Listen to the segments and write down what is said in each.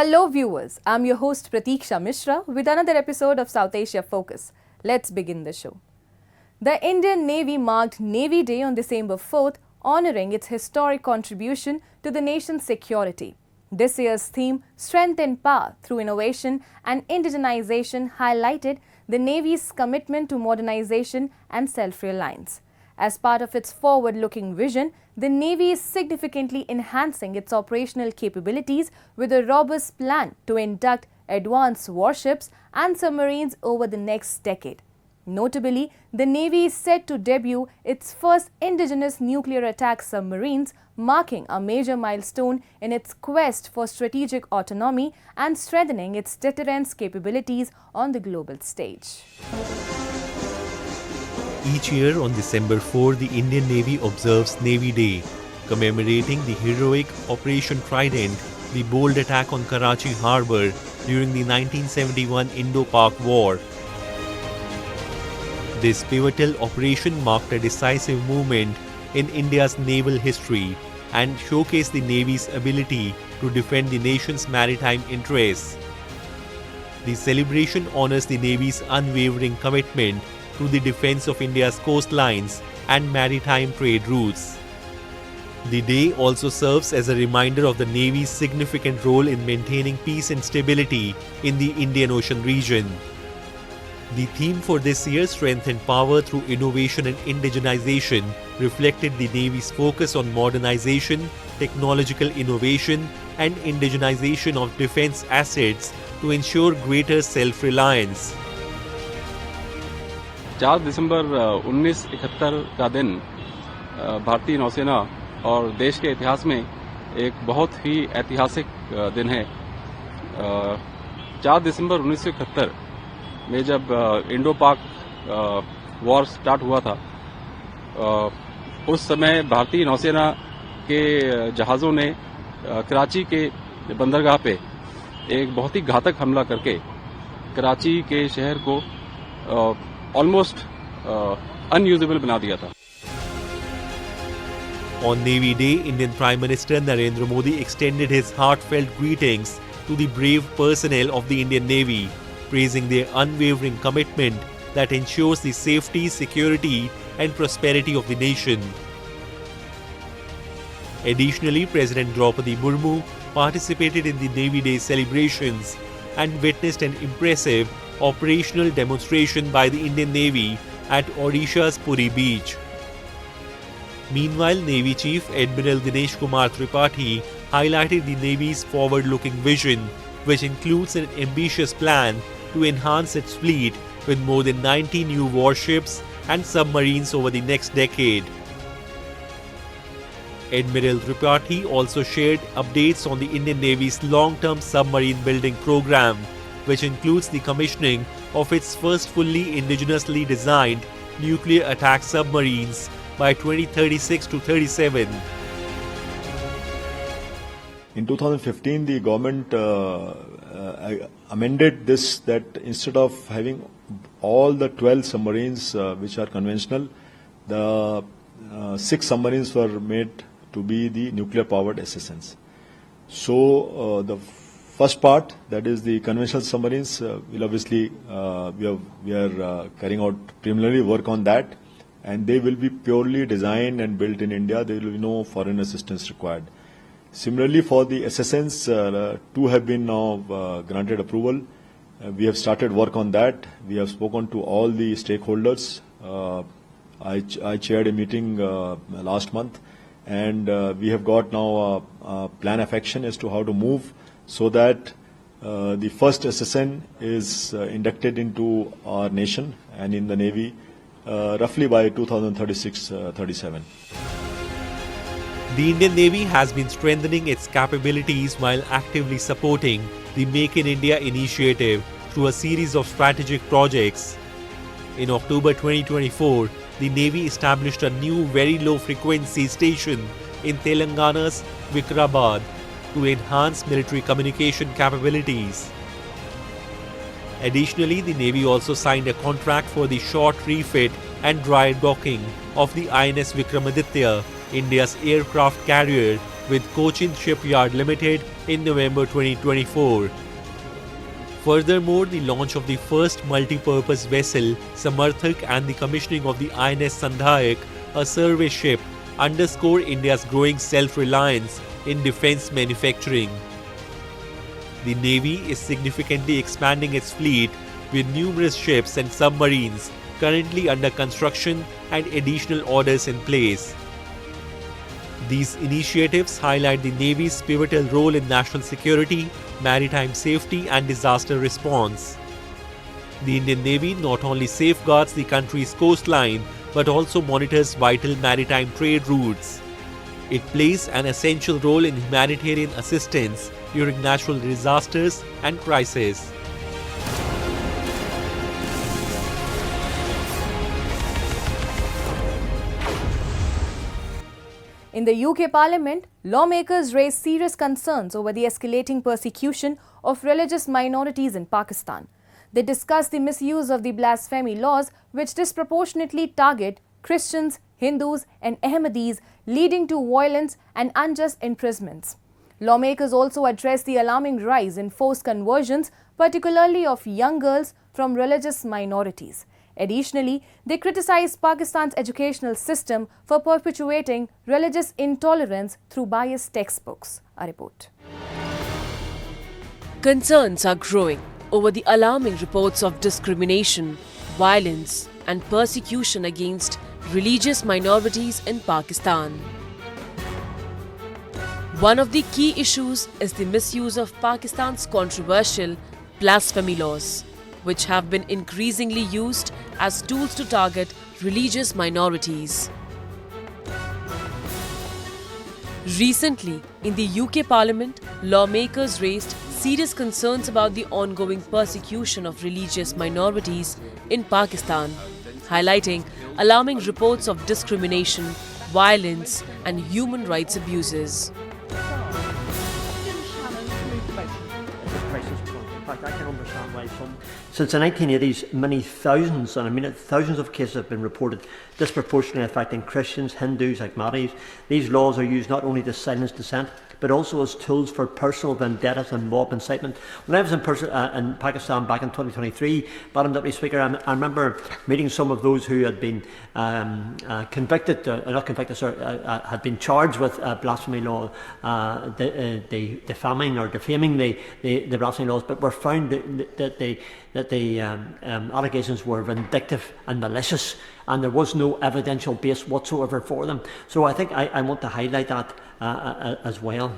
Hello viewers, I'm your host Pratiksha Mishra with another episode of South Asia Focus. Let's begin the show. The Indian Navy marked Navy Day on December 4th, honouring its historic contribution to the nation's security. This year's theme, Strength and Power Through Innovation and Indigenization, highlighted the Navy's commitment to modernization and self-reliance. As part of its forward-looking vision, the Navy is significantly enhancing its operational capabilities with a robust plan to induct advanced warships and submarines over the next decade. Notably, the Navy is set to debut its first indigenous nuclear attack submarines, marking a major milestone in its quest for strategic autonomy and strengthening its deterrence capabilities on the global stage. Each year on December 4, the Indian Navy observes Navy Day, commemorating the heroic Operation Trident, the bold attack on Karachi harbour during the 1971 Indo-Pak War. This pivotal operation marked a decisive moment in India's naval history and showcased the Navy's ability to defend the nation's maritime interests. The celebration honours the Navy's unwavering commitment to the defence of India's coastlines and maritime trade routes. The day also serves as a reminder of the Navy's significant role in maintaining peace and stability in the Indian Ocean region. The theme for this year, Strength and Power Through Innovation and Indigenization, reflected the Navy's focus on modernization, technological innovation and indigenization of defence assets to ensure greater self-reliance. 4 दिसंबर 1971 का दिन भारतीय नौसेना और देश के इतिहास में एक बहुत ही ऐतिहासिक दिन है। 4 दिसंबर 1971 में जब इंडो-पाक वॉर स्टार्ट हुआ था, उस समय भारतीय नौसेना के जहाज़ों ने कराची के बंदरगाह पे एक बहुत ही घातक हमला करके कराची के शहर को almost unusable बना दिया था। On Navy Day, Indian Prime Minister Narendra Modi extended his heartfelt greetings to the brave personnel of the Indian Navy, praising their unwavering commitment that ensures the safety, security and prosperity of the nation. Additionally, President Draupadi Murmu participated in the Navy Day celebrations and witnessed an impressive operational demonstration by the Indian Navy at Odisha's Puri beach. Meanwhile, Navy Chief Admiral Dinesh Kumar Tripathi highlighted the Navy's forward-looking vision, which includes an ambitious plan to enhance its fleet with more than 90 new warships and submarines over the next decade. Admiral Tripathi also shared updates on the Indian Navy's long-term submarine building program, which includes the commissioning of its first fully indigenously designed nuclear attack submarines by 2036 to 37. In 2015, the government amended this, that instead of having all the 12 submarines which are conventional, the 6 submarines were made to be the nuclear-powered SSNs. So the first part, that is the conventional submarines, will obviously we are carrying out preliminary work on that, and they will be purely designed and built in India. There will be no foreign assistance required. Similarly, for the SSNs, 2 have been now granted approval. We have started work on that. We have spoken to all the stakeholders. I chaired a meeting last month, and we have got now a plan of action as to how to move so that the first SSN is inducted into our nation and in the Navy roughly by 2036-37. The Indian Navy has been strengthening its capabilities while actively supporting the Make in India initiative through a series of strategic projects. In October 2024, the Navy established a new very low frequency station in Telangana's Vikrabad to enhance military communication capabilities. Additionally, the Navy also signed a contract for the short refit and dry docking of the INS Vikramaditya India's aircraft carrier with Cochin Shipyard Limited in November 2024. Furthermore, the launch of the first multi-purpose vessel, Samarthak, and the commissioning of the INS Sandhayak, a survey ship, underscore India's growing self-reliance in defense manufacturing. The Navy is significantly expanding its fleet with numerous ships and submarines currently under construction and additional orders in place. These initiatives highlight the Navy's pivotal role in national security, maritime safety, and disaster response. The Indian Navy not only safeguards the country's coastline but also monitors vital maritime trade routes. It plays an essential role in humanitarian assistance during natural disasters and crises. In the UK Parliament, lawmakers raised serious concerns over the escalating persecution of religious minorities in Pakistan. They discussed the misuse of the blasphemy laws, which disproportionately target Christians, Hindus, and Ahmadis, leading to violence and unjust imprisonments. Lawmakers also addressed the alarming rise in forced conversions, particularly of young girls from religious minorities. Additionally, they criticized Pakistan's educational system for perpetuating religious intolerance through biased textbooks. A report. Concerns are growing over the alarming reports of discrimination, violence, and persecution against religious minorities in Pakistan. One of the key issues is the misuse of Pakistan's controversial blasphemy laws, which have been increasingly used as tools to target religious minorities. Recently, in the UK Parliament, lawmakers raised serious concerns about the ongoing persecution of religious minorities in Pakistan, highlighting alarming reports of discrimination, violence, and human rights abuses. I can understand why some. Since the 1980s, many thousands, and I mean thousands of cases have been reported disproportionately affecting Christians, Hindus, Ahmadis. These laws are used not only to silence dissent, but also as tools for personal vendettas and mob incitement. When I was in Pakistan back in 2023, Madam Deputy Speaker, I remember meeting some of those who had been convicted, had been charged with blasphemy law, defaming or defaming the blasphemy laws, but were found that the allegations were vindictive and malicious, and there was no evidential base whatsoever for them. So I think I want to highlight that as well.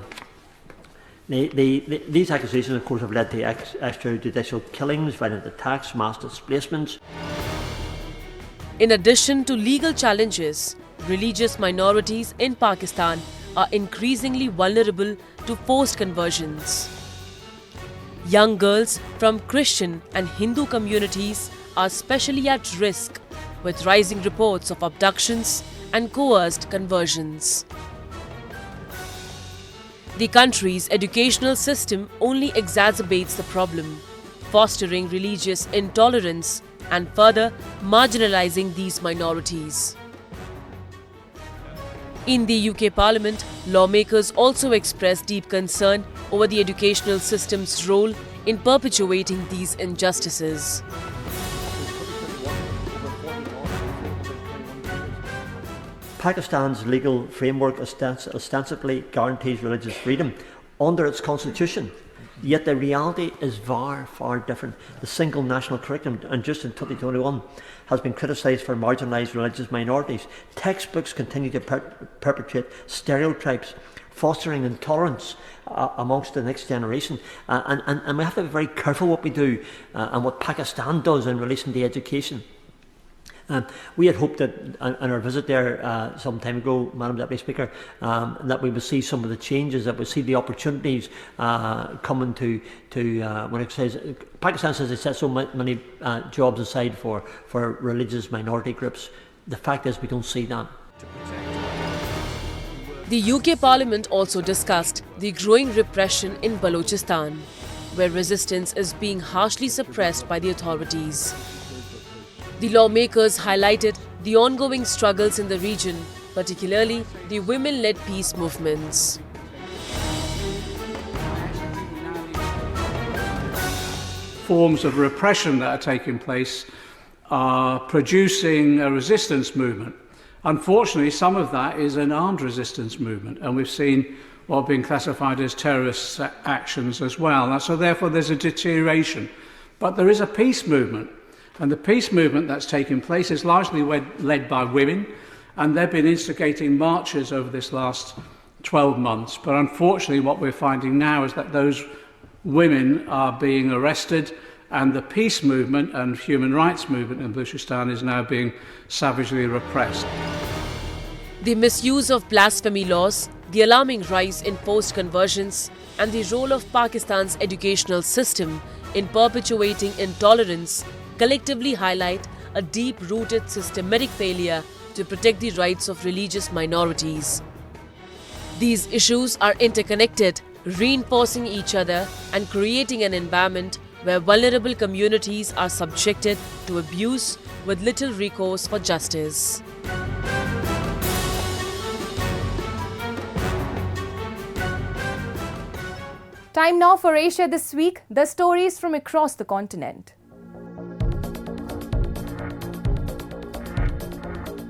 These accusations, of course, have led to extrajudicial killings, violent attacks, mass displacements. In addition to legal challenges, religious minorities in Pakistan are increasingly vulnerable to forced conversions. Young girls from Christian and Hindu communities are especially at risk, with rising reports of abductions and coerced conversions. The country's educational system only exacerbates the problem, fostering religious intolerance and further marginalizing these minorities. In the UK Parliament, lawmakers also expressed deep concern over the educational system's role in perpetuating these injustices. Pakistan's legal framework ostensibly guarantees religious freedom under its constitution, yet the reality is far, far different. The single national curriculum, and just in 2021, has been criticised for marginalised religious minorities. Textbooks continue to perpetuate stereotypes, fostering intolerance amongst the next generation. And we have to be very careful what we do and what Pakistan does in relation to education. We had hoped that on our visit there some time ago, Madam Deputy Speaker, that we would see some of the changes, that we see the opportunities coming to when it says Pakistan says they set so many jobs aside for religious minority groups. The fact is we don't see that. The UK Parliament also discussed the growing repression in Baluchistan, where resistance is being harshly suppressed by the authorities. The lawmakers highlighted the ongoing struggles in the region particularly the women-led peace movements. Forms of repression that are taking place are producing a resistance movement. Unfortunately, some of that is an armed resistance movement, and we've seen what have been classified as terrorist actions as well. And so therefore there's a deterioration. But there is a peace movement, and the peace movement that's taking place is largely led by women, and they've been instigating marches over this last 12 months. But unfortunately what we're finding now is that those women are being arrested, and the peace movement and human rights movement in Baluchistan is now being savagely repressed. The misuse of blasphemy laws, the alarming rise in forced conversions, and the role of Pakistan's educational system in perpetuating intolerance collectively highlight a deep-rooted systematic failure to protect the rights of religious minorities. These issues are interconnected, reinforcing each other and creating an environment where vulnerable communities are subjected to abuse with little recourse for justice. Time now for Asia This Week, the stories from across the continent.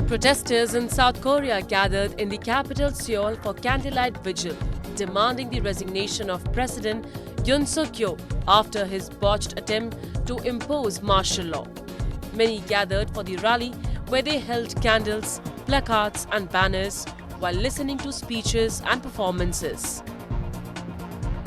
Protesters in South Korea gathered in the capital Seoul for candlelight vigil, demanding the resignation of President Yoon Suk-yeol after his botched attempt to impose martial law. Many gathered for the rally, where they held candles, placards and banners while listening to speeches and performances.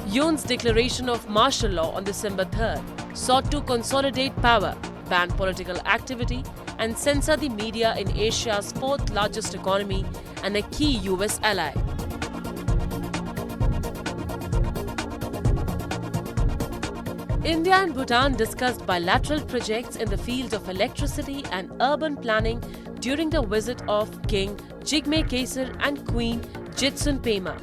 Yoon's declaration of martial law on December 3rd sought to consolidate power, ban political activity and censor the media in Asia's fourth largest economy and a key US ally. India and Bhutan discussed bilateral projects in the field of electricity and urban planning during the visit of King Jigme Khaesar and Queen Jitsun Pema.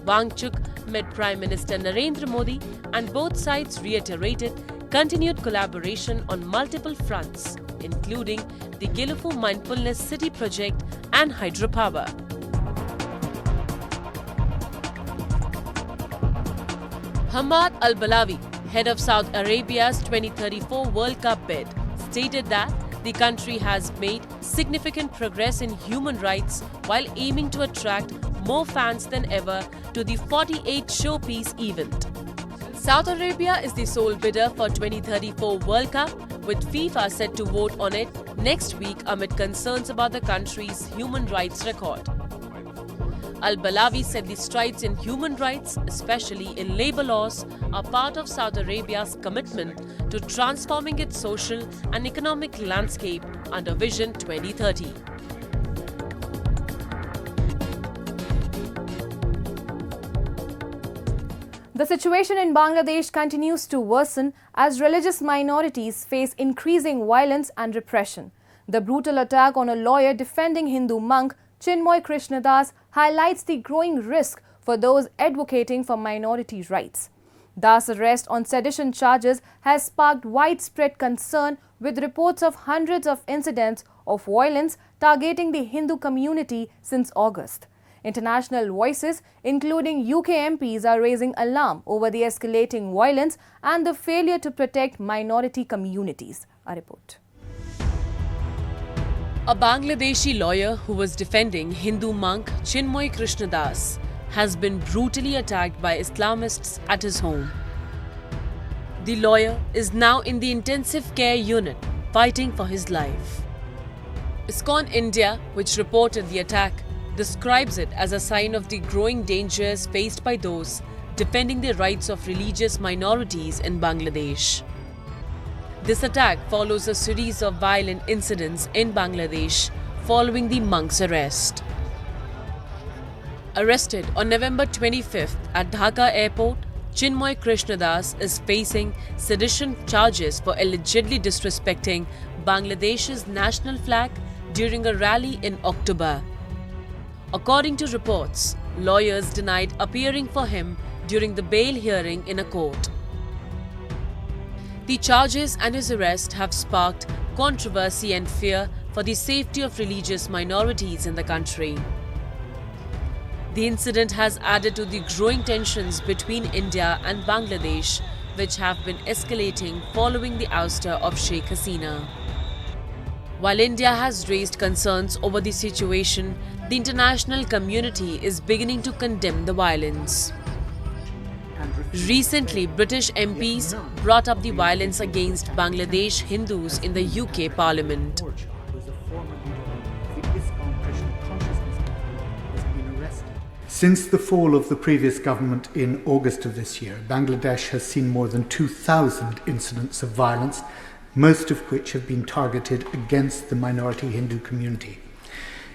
Wangchuk met Prime Minister Narendra Modi, and both sides reiterated continued collaboration on multiple fronts, including the Gilufu Mindfulness City project and hydropower. Hamad Al-Balawi, head of Saudi Arabia's 2034 World Cup bid, stated that the country has made significant progress in human rights while aiming to attract more fans than ever to the 48 showpiece event. Saudi Arabia is the sole bidder for 2034 World Cup, with FIFA set to vote on it next week amid concerns about the country's human rights record. Al-Balawi said the strides in human rights, especially in labour laws, are part of Saudi Arabia's commitment to transforming its social and economic landscape under Vision 2030. The situation in Bangladesh continues to worsen as religious minorities face increasing violence and repression. The brutal attack on a lawyer defending Hindu monk Chinmoy Krishnadas highlights the growing risk for those advocating for minority rights. Das' arrest on sedition charges has sparked widespread concern, with reports of hundreds of incidents of violence targeting the Hindu community since August. International voices, including UK MPs, are raising alarm over the escalating violence and the failure to protect minority communities. A report. A Bangladeshi lawyer who was defending Hindu monk Chinmoy Krishnadas has been brutally attacked by Islamists at his home. The lawyer is now in the intensive care unit fighting for his life. ISKCON India, which reported the attack, describes it as a sign of the growing dangers faced by those defending the rights of religious minorities in Bangladesh. This attack follows a series of violent incidents in Bangladesh following the monk's arrest. Arrested on November 25th at Dhaka airport, Chinmoy Krishnadas is facing sedition charges for allegedly disrespecting Bangladesh's national flag during a rally in October. According to reports, lawyers denied appearing for him during the bail hearing in a court. The charges and his arrest have sparked controversy and fear for the safety of religious minorities in the country. The incident has added to the growing tensions between India and Bangladesh, which have been escalating following the ouster of Sheikh Hasina. While India has raised concerns over the situation, the international community is beginning to condemn the violence. Recently, British MPs brought up the violence against Bangladesh Hindus in the UK Parliament. Since the fall of the previous government in August of this year, Bangladesh has seen more than 2,000 incidents of violence, most of which have been targeted against the minority Hindu community.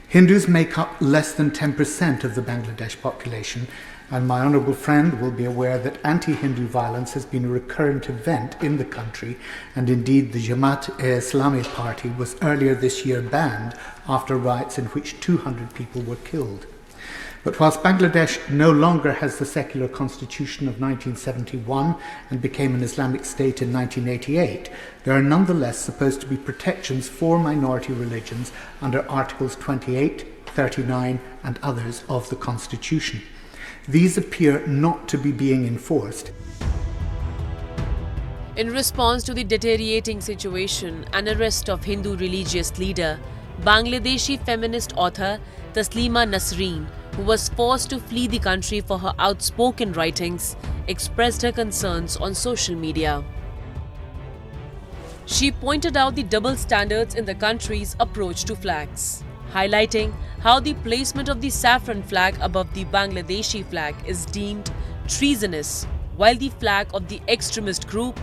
Hindus make up less than 10% of the Bangladesh population, and my honourable friend will be aware that anti-Hindu violence has been a recurrent event in the country, and indeed the Jamaat-e-Islami party was earlier this year banned after riots in which 200 people were killed. But whilst Bangladesh no longer has the secular constitution of 1971 and became an Islamic state in 1988, there are nonetheless supposed to be protections for minority religions under Articles 28, 39 and others of the constitution. These appear not to be being enforced. In response to the deteriorating situation and arrest of Hindu religious leader, Bangladeshi feminist author Taslima Nasreen, who was forced to flee the country for her outspoken writings, expressed her concerns on social media. She pointed out the double standards in the country's approach to flags, highlighting how the placement of the saffron flag above the Bangladeshi flag is deemed treasonous, while the flag of the extremist group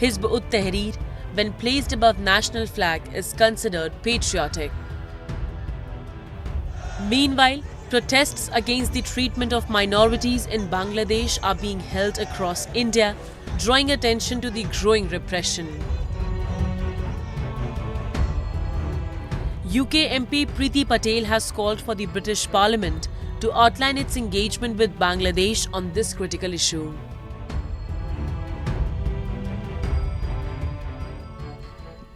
Hizb ut-Tahrir, when placed above national flag, is considered patriotic. Meanwhile, protests against the treatment of minorities in Bangladesh are being held across India, drawing attention to the growing repression. UK MP Priti Patel has called for the British Parliament to outline its engagement with Bangladesh on this critical issue.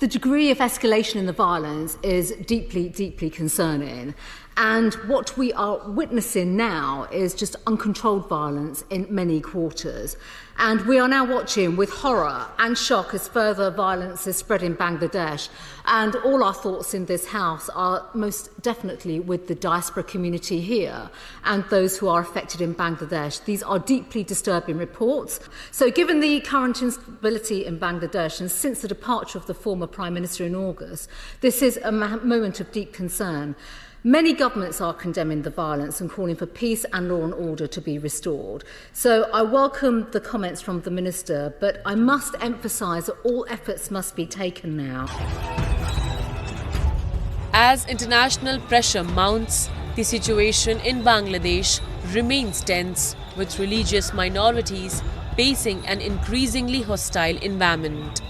The degree of escalation in the violence is deeply, deeply concerning. And what we are witnessing now is just uncontrolled violence in many quarters. And we are now watching with horror and shock as further violence is spread in Bangladesh. And all our thoughts in this House are most definitely with the diaspora community here and those who are affected in Bangladesh. These are deeply disturbing reports. So given the current instability in Bangladesh and since the departure of the former Prime Minister in August, this is a moment of deep concern. Many governments are condemning the violence and calling for peace and law and order to be restored. So I welcome the comments from the Minister, but I must emphasise that all efforts must be taken now. As international pressure mounts, the situation in Bangladesh remains tense, with religious minorities facing an increasingly hostile environment.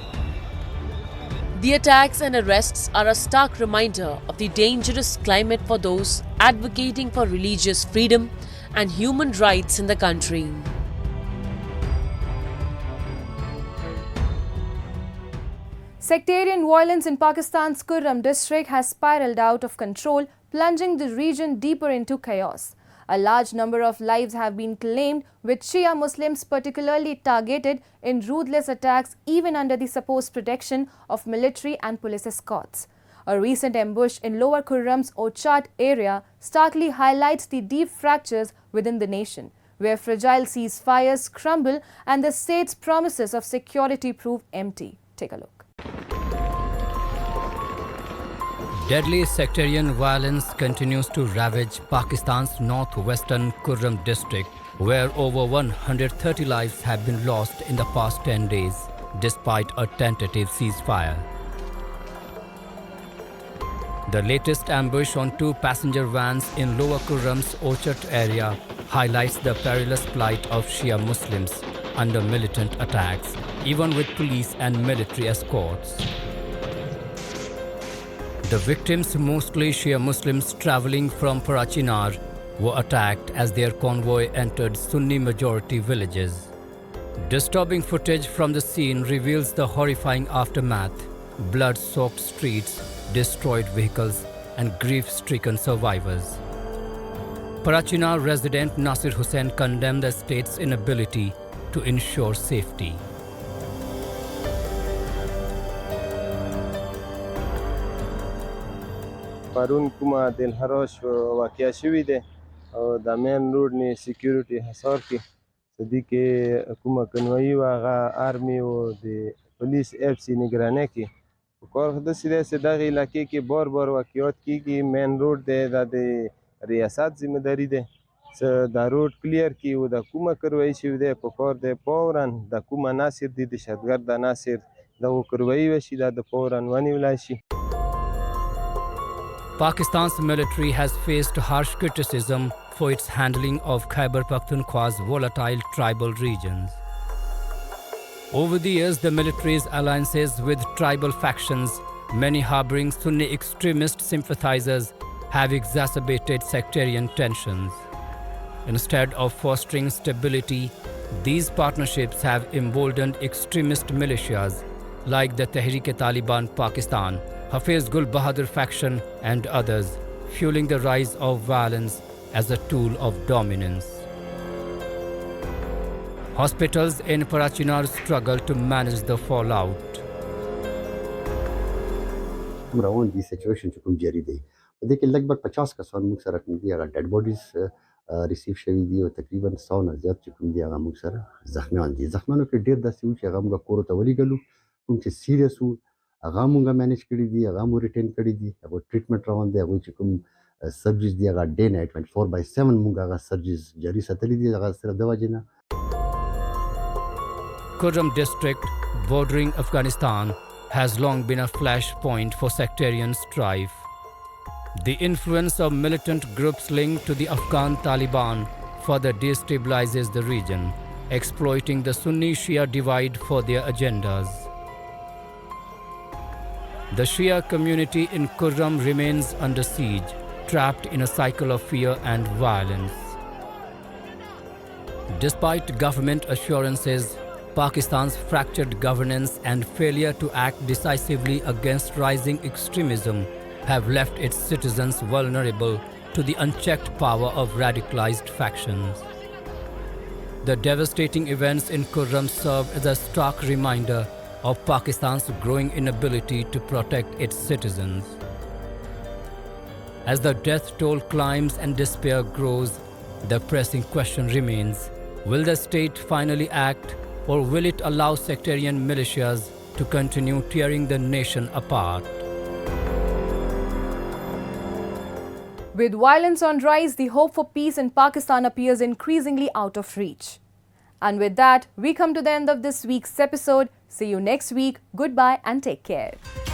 The attacks and arrests are a stark reminder of the dangerous climate for those advocating for religious freedom and human rights in the country. Sectarian violence in Pakistan's Kurram district has spiraled out of control, plunging the region deeper into chaos. A large number of lives have been claimed, with Shia Muslims particularly targeted in ruthless attacks even under the supposed protection of military and police escorts. A recent ambush in Lower Kurram's Ochat area starkly highlights the deep fractures within the nation, where fragile ceasefires crumble and the state's promises of security prove empty. Take a look. Deadly sectarian violence continues to ravage Pakistan's northwestern Kurram district, where over 130 lives have been lost in the past 10 days, despite a tentative ceasefire. The latest ambush on 2 passenger vans in Lower Kurram's Ochat area highlights the perilous plight of Shia Muslims under militant attacks, even with police and military escorts. The victims, mostly Shia Muslims traveling from Parachinar, were attacked as their convoy entered Sunni-majority villages. Disturbing footage from the scene reveals the horrifying aftermath, blood-soaked streets, destroyed vehicles, and grief-stricken survivors. Parachinar resident Nasir Hussain condemned the state's inability to ensure safety. پرون کومه دلهراش واقع شوی ده او د مین روډ نه سکیورټي حصار کې صدی کې کومه کنوایی و هغه آرمی او د پولیس اف سی نگرانه کې کار خود سیده سیده علاقې کې بار واقعیات کېږي مین روډ ده د ریاست ذمہ داری ده د روډ کلیر کی او د کومه کروي شوی ده په کار ده پورن د کومه ناصر د دهشتګرد د ناصر د کروي وشي د پورن ونی ولاشي. Pakistan's military has faced harsh criticism for its handling of Khyber Pakhtunkhwa's volatile tribal regions. Over the years, the military's alliances with tribal factions, many harboring Sunni extremist sympathizers, have exacerbated sectarian tensions. Instead of fostering stability, these partnerships have emboldened extremist militias like the Tehreek-e-Taliban Pakistan, Hafiz Gul Bahadur faction and others, fueling the rise of violence as a tool of dominance. Hospitals in Parachinar struggle to manage the fallout. روان دي سچويشن چې کوم جاری دی په دې کې لګبګ 50 کسان موږ سره کوم دي هغه ډیډ بوډیز ریسیو شوي دي او تقریبا 100 نه زیات چې کوم دي هغه موږ سره زخمیان دي زخمیانو کې ډیر داسې و چې هغه موږ کور ته ولېږلو کوم چې سیریس وو هغه موږ مینیج کړي دي هغه مو ریټین کړي دي هغه ټریټمنټ روان دی هغه چې کوم سرجریز دی هغه ډے نایټ 24/7 موږ هغه سرجریز جاری ساتلي دي هغه سره د وجې نه. Kurram district, bordering Afghanistan, has long been a flashpoint for sectarian strife. The influence of militant groups linked to the Afghan Taliban further destabilizes the region, exploiting the Sunni-Shia divide for their agendas. The Shia community in Kurram remains under siege, trapped in a cycle of fear and violence. Despite government assurances, Pakistan's fractured governance and failure to act decisively against rising extremism have left its citizens vulnerable to the unchecked power of radicalized factions. The devastating events in Kurram serve as a stark reminder of Pakistan's growing inability to protect its citizens. As the death toll climbs and despair grows, the pressing question remains: will the state finally act, or will it allow sectarian militias to continue tearing the nation apart? With violence on rise, the hope for peace in Pakistan appears increasingly out of reach. And with that, we come to the end of this week's episode. See you next week. Goodbye and take care.